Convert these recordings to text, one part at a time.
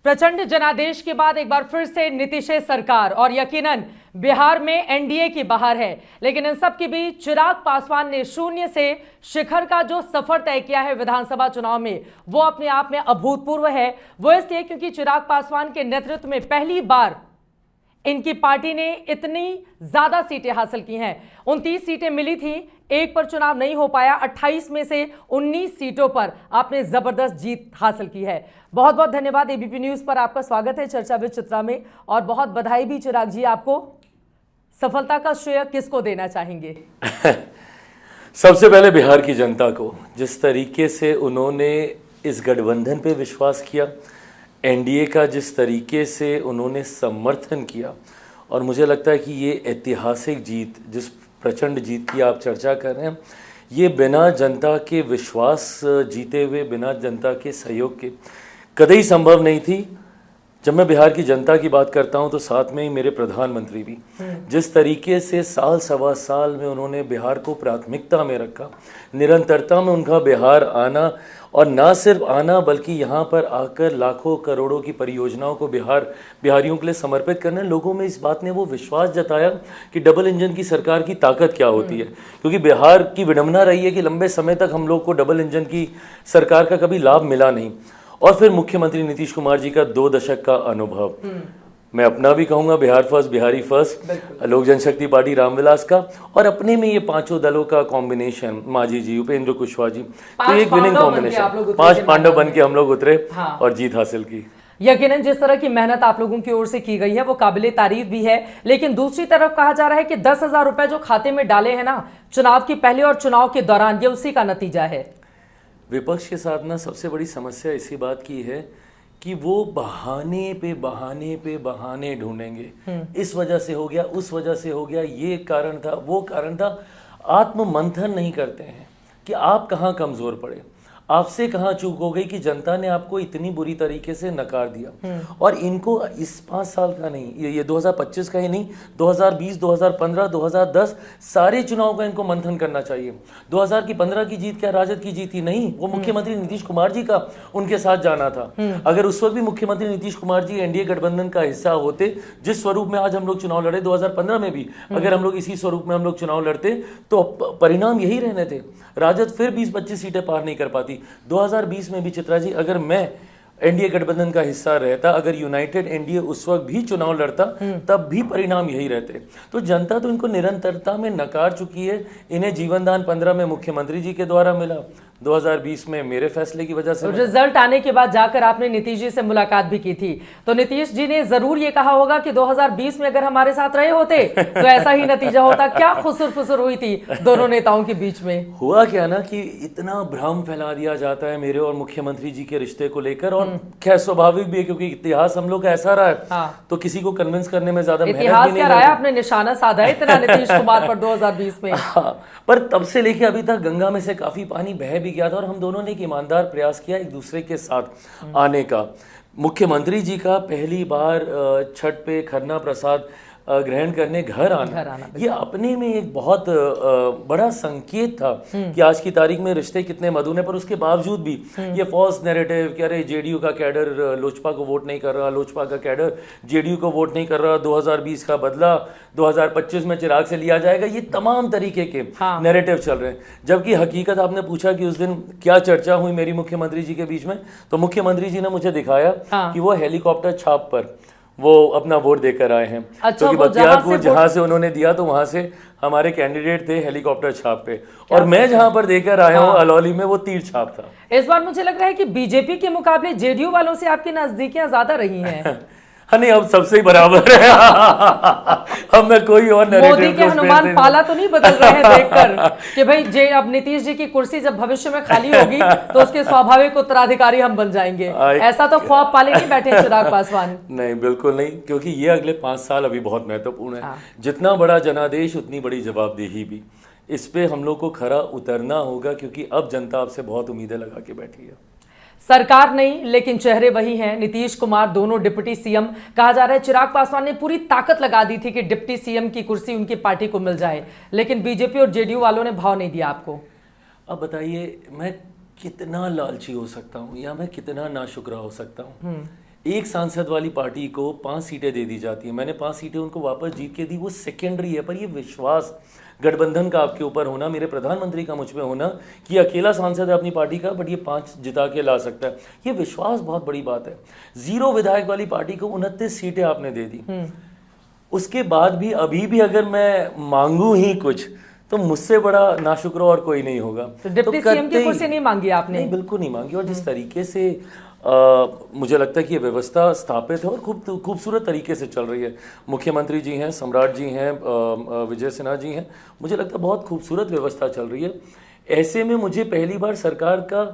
प्रचंड जनादेश के बाद एक बार फिर से नीतीश सरकार और यकीनन बिहार में एनडीए की बहार है। लेकिन इन सब के बीच चिराग पासवान ने शून्य से शिखर का जो सफर तय किया है विधानसभा चुनाव में, वो अपने आप में अभूतपूर्व है। वो इसलिए क्योंकि चिराग पासवान के नेतृत्व में पहली बार इनकी पार्टी ने इतनी ज्यादा सीटें हासिल की हैं। 29 सीटें मिली थी, एक पर चुनाव नहीं हो पाया। 28 में से 19 सीटों पर आपने जबरदस्त जीत हासिल की है। बहुत बहुत धन्यवाद। एबीपी न्यूज पर आपका स्वागत है चर्चा विद चित्रा में, और बहुत बधाई भी चिराग जी आपको। सफलता का श्रेय किसको देना चाहेंगे? सबसे पहले बिहार की जनता को, जिस तरीके से उन्होंने इस गठबंधन पे विश्वास किया, एनडीए का जिस तरीके से उन्होंने समर्थन किया, और मुझे लगता है कि ये ऐतिहासिक जीत, जिस प्रचंड जीत की आप चर्चा कर रहे हैं, ये बिना जनता के विश्वास जीते हुए, बिना जनता के सहयोग के कतई संभव नहीं थी। जब मैं बिहार की जनता की बात करता हूं तो साथ में ही मेरे प्रधानमंत्री भी जिस तरीके से साल सवा साल में उन्होंने बिहार को प्राथमिकता में रखा, निरंतरता में उनका बिहार आना, और ना सिर्फ आना बल्कि यहाँ पर आकर लाखों करोड़ों की परियोजनाओं को बिहारियों के लिए समर्पित करना, लोगों में इस बात ने वो विश्वास जताया कि डबल इंजन की सरकार की ताकत क्या होती है। क्योंकि बिहार की विडंबना रही है कि लंबे समय तक हम लोग को डबल इंजन की सरकार का कभी लाभ मिला नहीं। और फिर मुख्यमंत्री नीतीश कुमार जी का 2 दशक का अनुभव, मैं अपना भी कहूंगा, बिहार फर्स्ट, बिहारी फर्स्ट, लोक जनशक्ति पार्टी रामविलास का, और अपने में ये पांचों दलों का कॉम्बिनेशन, मांझी जी, उपेंद्र कुशवाहा जी, तो एक विनिंग कॉम्बिनेशन, 5 पांडव बन के हम लोग उतरे और जीत हासिल की। यकीनन जिस तरह की मेहनत आप लोगों की ओर से की गई है वो काबिले तारीफ भी है। लेकिन दूसरी तरफ कहा जा रहा है कि 10,000 रुपए जो खाते में डाले हैं ना चुनाव की पहले और चुनाव के दौरान, ये उसी का नतीजा है। विपक्ष के साथ ना सबसे बड़ी समस्या इसी बात की है कि वो बहाने पे बहाने पे बहाने ढूंढेंगे। इस वजह से हो गया, उस वजह से हो गया, ये कारण था, वो कारण था। आत्म मंथन नहीं करते हैं कि आप कहाँ कमजोर पड़े, आपसे कहाँ चूक हो गई कि जनता ने आपको इतनी बुरी तरीके से नकार दिया। और इनको इस 5 साल का नहीं, ये 2025 का ही नहीं, 2020, 2015, 2010 सारे चुनाव का इनको मंथन करना चाहिए। 2015 की जीत क्या राजद की जीत थी? नहीं, वो मुख्यमंत्री नीतीश कुमार जी का उनके साथ जाना था। अगर उस वक्त भी मुख्यमंत्री नीतीश कुमार जी एनडीए गठबंधन का हिस्सा होते, जिस स्वरूप में आज हम लोग चुनाव लड़े, 2015 में भी अगर हम लोग इसी स्वरूप में हम लोग चुनाव लड़ते तो परिणाम यही रहने थे। राजद फिर 20-25 सीटें पार नहीं कर पाती। 2020 में भी चित्रा जी, अगर मैं एनडीए गठबंधन का हिस्सा रहता, अगर यूनाइटेड एनडीए उस वक्त भी चुनाव लड़ता, तब भी परिणाम यही रहते। तो जनता तो इनको निरंतरता में नकार चुकी है। इन्हें जीवन दान 15 में मुख्यमंत्री जी के द्वारा मिला, 2020 में मेरे फैसले की वजह से। रिजल्ट आने के बाद जाकर आपने नीतीश जी से मुलाकात भी की थी, तो नीतीश जी ने जरूर ये कहा होगा कि 2020 में अगर हमारे साथ रहे होते तो ऐसा ही नतीजा होता। क्या खुसुर फुसुर हुई थी दोनों नेताओं के बीच में? हुआ क्या ना कि इतना भ्रम फैला दिया जाता है मेरे और मुख्यमंत्री जी के रिश्ते को लेकर, और क्या स्वाभाविक भी है क्योंकि इतिहास हम लोग का ऐसा रहा है। तो किसी को कन्विंस करने में ज्यादा मेहनत भी नहीं इतिहास क्या रहा है, आपने निशाना साधा है इतना नीतीश कुमार पर 2020 में। पर तब से लेके अभी तक गंगा में से काफी पानी बह भी गया था, और हम दोनों ने एक ईमानदार प्रयास किया एक दूसरे के साथ आने का। मुख्यमंत्री जी का पहली बार छठ पे खरना प्रसाद ग्रहण करने घर आना, ये अपने में एक बहुत बड़ा संकेत था कि आज की तारीख में रिश्ते कितने मधुर हैं। पर उसके बावजूद भी ये फॉल्स नैरेटिव कि अरे जेडीयू का कैडर लोजपा को वोट नहीं कर रहा, लोजपा का कैडर जेडीयू को वोट नहीं कर रहा, 2020 का बदला 2025 में चिराग से लिया जाएगा, ये तमाम तरीके के नैरेटिव चल रहे हैं। जबकि हकीकत, आपने पूछा कि उस दिन क्या चर्चा हुई मेरी मुख्यमंत्री जी के बीच में, तो मुख्यमंत्री जी ने मुझे दिखाया कि वो हेलीकॉप्टर छाप पर वो अपना वोट देकर आए हैं। अच्छा, तो बख्तियारपुर जहां से उन्होंने दिया तो वहां से हमारे कैंडिडेट थे हेलीकॉप्टर छाप पे, और मैं जहां पर देकर आया हूं अलौली में वो तीर छाप था। इस बार मुझे लग रहा है कि बीजेपी के मुकाबले जेडीयू वालों से आपकी नजदीकियां ज्यादा रही हैं। हाँ, नहीं, अब सबसे ही बराबर है। अब मैं कोई और मोदी के हनुमान पाला तो नहीं बदल रहे हैं देखकर कि भाई अब नीतीश जी की कुर्सी जब भविष्य में खाली होगी तो उसके स्वाभाविक उत्तराधिकारी हम बन जाएंगे, ऐसा तो ख्वाब पाले नहीं बैठे चिराग पासवान। नहीं, बिल्कुल नहीं, क्योंकि ये अगले 5 साल अभी बहुत महत्वपूर्ण है। जितना बड़ा जनादेश उतनी बड़ी जवाबदेही भी। इस पे हम लोग को खरा उतरना होगा, क्योंकि अब जनता आपसे बहुत उम्मीदें लगा के बैठी है। सरकार नहीं लेकिन चेहरे वही हैं। नीतीश कुमार दोनों डिप्टी सीएम। कहा जा रहा है चिराग पासवान ने पूरी ताकत लगा दी थी कि डिप्टी सीएम की कुर्सी उनकी पार्टी को मिल जाए, लेकिन बीजेपी और जेडीयू वालों ने भाव नहीं दिया आपको। अब बताइए, मैं कितना लालची हो सकता हूँ या मैं कितना नाशुक्रा हो सकता हूँ? एक सांसद वाली पार्टी को 5 सीटें दे दी जाती हैं, मैंने 5 सीटें उनको वापस जीत के दी, वो सेकेंडरी है। पर ये विश्वास गठबंधन का आपके ऊपर होना, मेरे प्रधानमंत्री का मुझ पे होना कि अकेला सांसद है अपनी पार्टी का बट ये 5 जिता के ला सकता है, ये विश्वास बहुत बड़ी बात है। 0 विधायक वाली पार्टी को 29 सीटें आपने दे दी। उसके बाद भी अभी भी अगर मैं मांगू ही कुछ तो मुझसे बड़ा नाशुक्र और कोई नहीं होगा। तो डिप्टी सीएम की कुर्सी नहीं मांगी आपने? नहीं, बिल्कुल नहीं मांगी। और जिस तरीके से मुझे लगता है कि ये व्यवस्था स्थापित है और खूब खूबसूरत तरीके से चल रही है। मुख्यमंत्री जी हैं, सम्राट जी हैं, विजय सिन्हा जी हैं, मुझे लगता है बहुत खूबसूरत व्यवस्था चल रही है। ऐसे में मुझे पहली बार सरकार का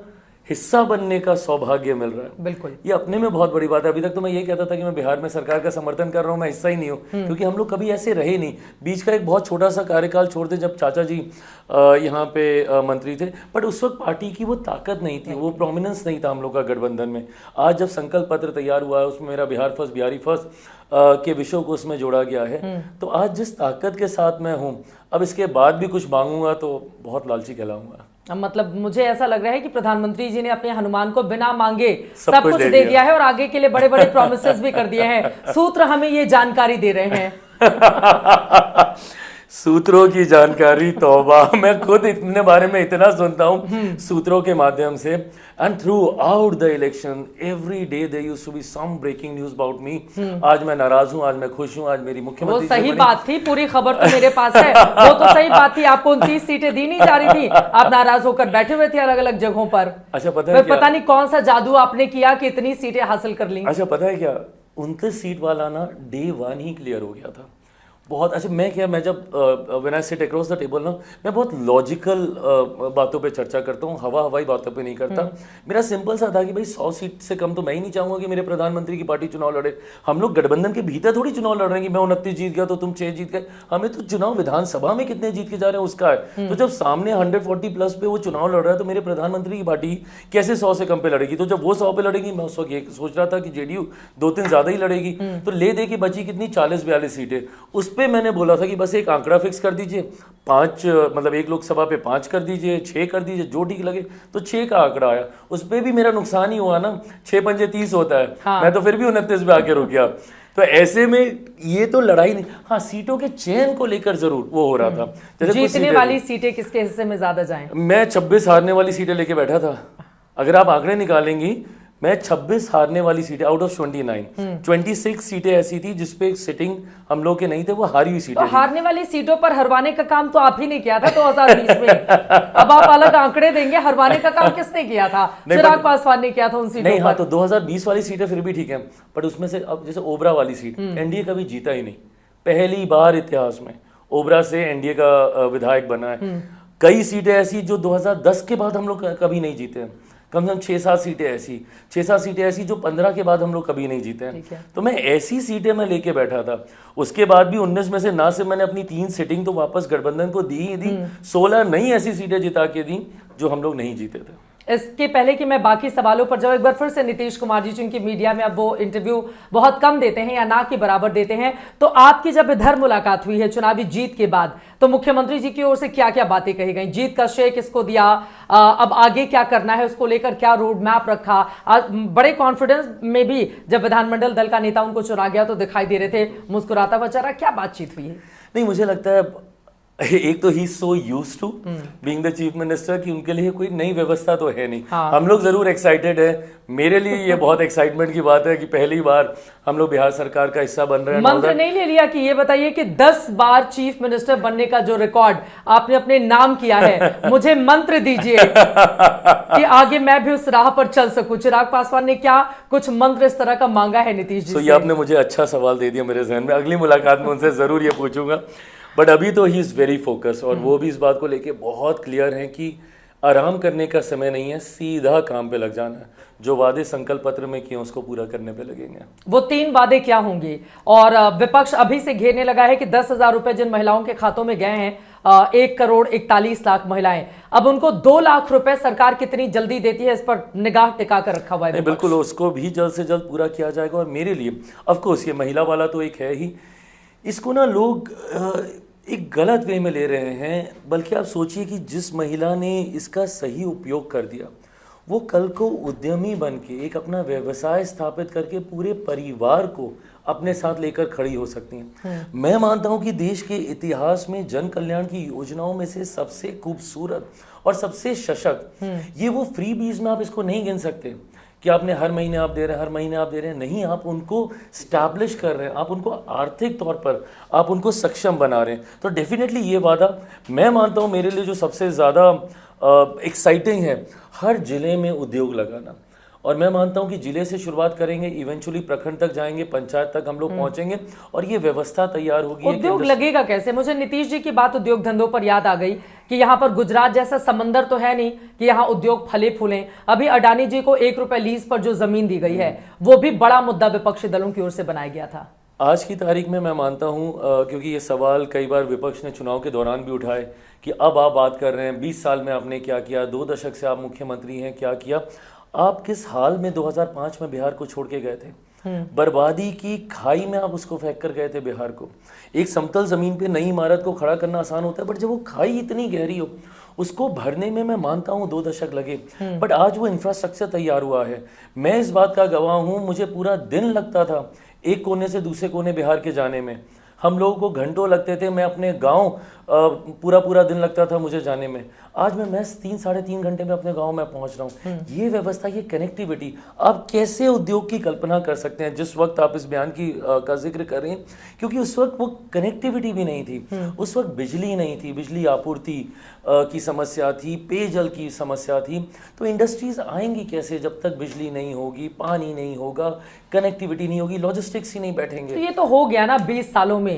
हिस्सा बनने का सौभाग्य मिल रहा है। बिल्कुल, ये अपने में बहुत बड़ी बात है। अभी तक तो मैं ये कहता था कि मैं बिहार में सरकार का समर्थन कर रहा हूँ, मैं हिस्सा ही नहीं हूँ, क्योंकि हम लोग कभी ऐसे रहे नहीं। बीच का एक बहुत छोटा सा कार्यकाल छोड़ते जब चाचा जी यहाँ पे मंत्री थे, बट उस वक्त पार्टी की वो ताकत नहीं थी, वो प्रोमिनेंस नहीं था हम लोग का गठबंधन में। आज जब संकल्प पत्र तैयार हुआ है, उसमें मेरा बिहार फर्स्ट, बिहारी फर्स्ट के विषयों को उसमें जोड़ा गया है, तो आज जिस ताकत के साथ मैं हूँ, अब इसके बाद भी कुछ मांगूंगा तो बहुत लालची कहलाऊंगा। मतलब मुझे ऐसा लग रहा है कि प्रधानमंत्री जी ने अपने हनुमान को बिना मांगे सब कुछ दे दिया है और आगे के लिए बड़े बड़े प्रॉमिसेस भी कर दिए हैं। सूत्र हमें ये जानकारी दे रहे हैं। सूत्रों की जानकारी, तौबा, मैं खुद इतने बारे में इतना सुनता हूँ सूत्रों के माध्यम से। And throughout the election every day there used to be some breaking news about me. आज मैं नाराज हूँ, आज मैं खुश हूँ, आज मेरी मुख्यमंत्री वो सही बात थी, पूरी खबर तो मेरे पास है। वो तो सही बात थी, आपको 29 सीटें दी नहीं जा रही थी, आप नाराज होकर बैठे हुए थे अलग अलग जगहों पर। अच्छा, पता है पता नहीं कौन सा जादू आपने किया कि इतनी सीटें हासिल कर ली। अच्छा, पता है क्या, 29 सीट वाला ना डे 1 ही क्लियर हो गया था। बहुत अच्छा, मैं जब when I sit across the table ना, मैं बहुत लॉजिकल बातों पे चर्चा करता हूँ, हवाई बातों पे नहीं करता। मेरा सिंपल सा था कि भाई 100 सीट से कम तो मैं ही नहीं चाहूंगा कि मेरे प्रधानमंत्री की पार्टी चुनाव लड़े। हम लोग गठबंधन के भीतर थोड़ी चुनाव लड़ रहे हैं कि मैं 29 जीत गया तो तुम 6 जीत गए। हमें तो चुनाव विधानसभा में कितने जीत के जा रहे हैं उसका है। तो जब सामने 140 प्लस पे वो चुनाव लड़ रहा है, तो मेरे प्रधानमंत्री की पार्टी कैसे 100 से कम पे लड़ेगी? तो जब वो 100 पे लड़ेगी, मैं उस वक्त ये सोच रहा था कि जेडीयू 2-3 ज्यादा ही लड़ेगी। तो ले दे के बची कितनी 40-42 सीटें। उस पर मैंने बोला था कि बस एक आंकड़ा फिक्स कर दीजिए, 5 मतलब एक लोकसभा पे 5 कर दीजिए, 6 कर दीजिए, जो ठीक लगे। तो 6 का आंकड़ा आया, उस पर भी मेरा नुकसान ही हुआ ना, 6 पंजे 30 होता है। हाँ। मैं तो फिर भी 29 पे आके रुक गया। तो ऐसे में ये तो लड़ाई नहीं, हाँ सीटों के चयन को लेकर जरूर वो हो रहा था। जैसे जीतने वाली सीटें किसके हिस्से में ज्यादा जाएं? मैं 26 हारने वाली सीटें लेके बैठा था। अगर आप आंकड़े निकालेंगी, मैं 26 हारने वाली सीटें आउट ऑफ 26 सीटें ऐसी थी जिसपे सिटिंग हम लोग के नहीं थे, वो हारी हुई सीटें। तो हारने वाली सीटों पर हरवाने का काम तो आप ही ने किया था 2020 में। अब आप अलग आंकड़े देंगे, हरवाने का काम किसने किया था? चिराग पासवान ने किया था उन सीटों नहीं, पर। हाँ, तो 2020 वाली सीटें फिर भी ठीक है, बट उसमें से अब जैसे ओबरा वाली सीट एनडीए कभी जीता ही नहीं, पहली बार इतिहास में ओबरा से एनडीए का विधायक बना है। कई सीटें ऐसी जो 2010 के बाद हम लोग कभी नहीं जीते हैं, कम से कम 6-7 सीटें ऐसी जो 15 के बाद हम लोग कभी नहीं जीते हैं। तो मैं ऐसी सीटें मैं लेके बैठा था। उसके बाद भी 19 में से ना सिर्फ मैंने अपनी 3 सीटिंग तो वापस गठबंधन को दी ही दी, 16 नई ऐसी सीटें जिता के दी जो हम लोग नहीं जीते थे। इसके पहले कि मैं बाकी सवालों पर जाऊं, एक बार फिर से नीतीश कुमार जी, चूंकि मीडिया में अब वो इंटरव्यू बहुत कम देते हैं या ना के बराबर देते हैं, तो आपकी जब इधर मुलाकात हुई है चुनावी जीत के बाद, तो मुख्यमंत्री जी की ओर से क्या क्या बातें कही गई? जीत का श्रेय किसको दिया? अब आगे क्या करना है उसको लेकर क्या रोड मैप रखा? बड़े कॉन्फिडेंस में भी जब विधानमंडल दल का नेता उनको चुना गया तो दिखाई दे रहे थे मुस्कुराता बचारा, क्या बातचीत हुई है? नहीं, मुझे लगता है एक तो ही so used to being the chief minister कि उनके लिए कोई नई व्यवस्था तो है नहीं। हाँ। हम लोग जरूर एक्साइटेड है, मेरे लिए ये बहुत एक्साइटमेंट की बात है कि पहली बार हम लोग बिहार सरकार का हिस्सा बन रहे हैं। मंत्र नहीं ले लिया कि ये बताइए कि 10 बार चीफ मिनिस्टर बनने का जो रिकॉर्ड आपने अपने नाम किया है, मुझे मंत्र दीजिए कि आगे मैं भी उस राह पर चल सकूं। चिराग पासवान ने क्या कुछ मंत्र इस तरह का मांगा है नीतीश जी से? ये आपने मुझे अच्छा सवाल दे दिया मेरे जहन में, अगली मुलाकात में उनसे जरूर ये पूछूंगा। बट अभी तो ही इज वेरी फोकस, और वो भी इस बात को लेके बहुत क्लियर है कि आराम करने का समय नहीं है, सीधा काम पे लग जाना है। जो वादे संकल्प पत्र में किए उसको पूरा करने पे लगेंगे। वो 3 वादे क्या होंगे? और विपक्ष अभी से घेरने लगा है कि 10,000 रुपए जिन महिलाओं के खातों में गए हैं, 1,41,00,000 महिलाएं, अब उनको 2 लाख रुपए सरकार कितनी जल्दी देती है, इस पर निगाह टिका कर रखा हुआ है। बिल्कुल, उसको भी जल्द से जल्द पूरा किया जाएगा। और मेरे लिए ऑफकोर्स ये महिला वाला तो एक है ही, इसको ना लोग एक गलत वे में ले रहे हैं। बल्कि आप सोचिए कि जिस महिला ने इसका सही उपयोग कर दिया वो कल को उद्यमी बन के एक अपना व्यवसाय स्थापित करके पूरे परिवार को अपने साथ लेकर खड़ी हो सकती हैं। मैं मानता हूं कि देश के इतिहास में जन कल्याण की योजनाओं में से सबसे खूबसूरत और सबसे सशक्त ये वो फ्री बीज में आप इसको नहीं गिन सकते कि आपने हर महीने आप दे रहे हैं, हर महीने आप दे रहे हैं। नहीं, आप उनको स्टैब्लिश कर रहे हैं, आप उनको आर्थिक तौर पर आप उनको सक्षम बना रहे हैं। तो डेफिनेटली ये वादा मैं मानता हूँ मेरे लिए जो सबसे ज़्यादा एक्साइटिंग है, हर जिले में उद्योग लगाना। और मैं मानता हूं कि जिले से शुरुआत करेंगे, इवेंचुअली प्रखंड तक जाएंगे, पंचायत तक हम लोग पहुंचेंगे और ये व्यवस्था तैयार होगी। उद्योग लगेगा कैसे? मुझे नीतीश जी की बात उद्योग धंधों पर याद आ गई कि यहाँ पर गुजरात जैसा समंदर तो है नहीं कि यहाँ उद्योग फले फूलें। अभी अडानी जी को 1 रुपए लीज पर जो जमीन दी गई है वो भी बड़ा मुद्दा विपक्षी दलों की ओर से बनाया गया था। आज की तारीख में मैं मानता हूं क्योंकि ये सवाल कई बार विपक्ष ने चुनाव के दौरान भी उठाए कि अब आप बात कर रहे हैं 20 साल में आपने क्या किया, 2 दशक से आप मुख्यमंत्री हैं, क्या किया। आप किस हाल में 2005 में बिहार को छोड़ के गए थे? बर्बादी की खाई में आप उसको फेंक कर गए थे बिहार को। एक समतल जमीन पे नई इमारत को खड़ा करना आसान होता है, बट जब वो खाई इतनी गहरी हो उसको भरने में मैं मानता हूँ 2 दशक लगे, बट आज वो इंफ्रास्ट्रक्चर तैयार हुआ है। मैं इस बात का गवाह हूँ, मुझे पूरा दिन लगता था एक कोने से दूसरे कोने बिहार के जाने में। हम लोगों को घंटों लगते थे, मैं अपने गांव पूरा दिन लगता था मुझे जाने में। आज मैं 3-3.5 घंटे में अपने गांव में पहुंच रहा हूं। ये व्यवस्था, ये कनेक्टिविटी, आप कैसे उद्योग की कल्पना कर सकते हैं जिस वक्त आप इस बयान की का जिक्र कर रहे हैं? क्योंकि उस वक्त वो कनेक्टिविटी भी नहीं थी, उस वक्त बिजली नहीं थी, बिजली आपूर्ति की समस्या थी, पेयजल की समस्या थी। तो इंडस्ट्रीज आएंगी कैसे जब तक बिजली नहीं होगी, पानी नहीं होगा, कनेक्टिविटी नहीं होगी, लॉजिस्टिक्स ही नहीं बैठेंगे। तो ये तो हो गया ना 20 सालों में।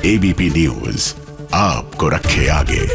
एबीपी न्यूज आपको रखे आगे।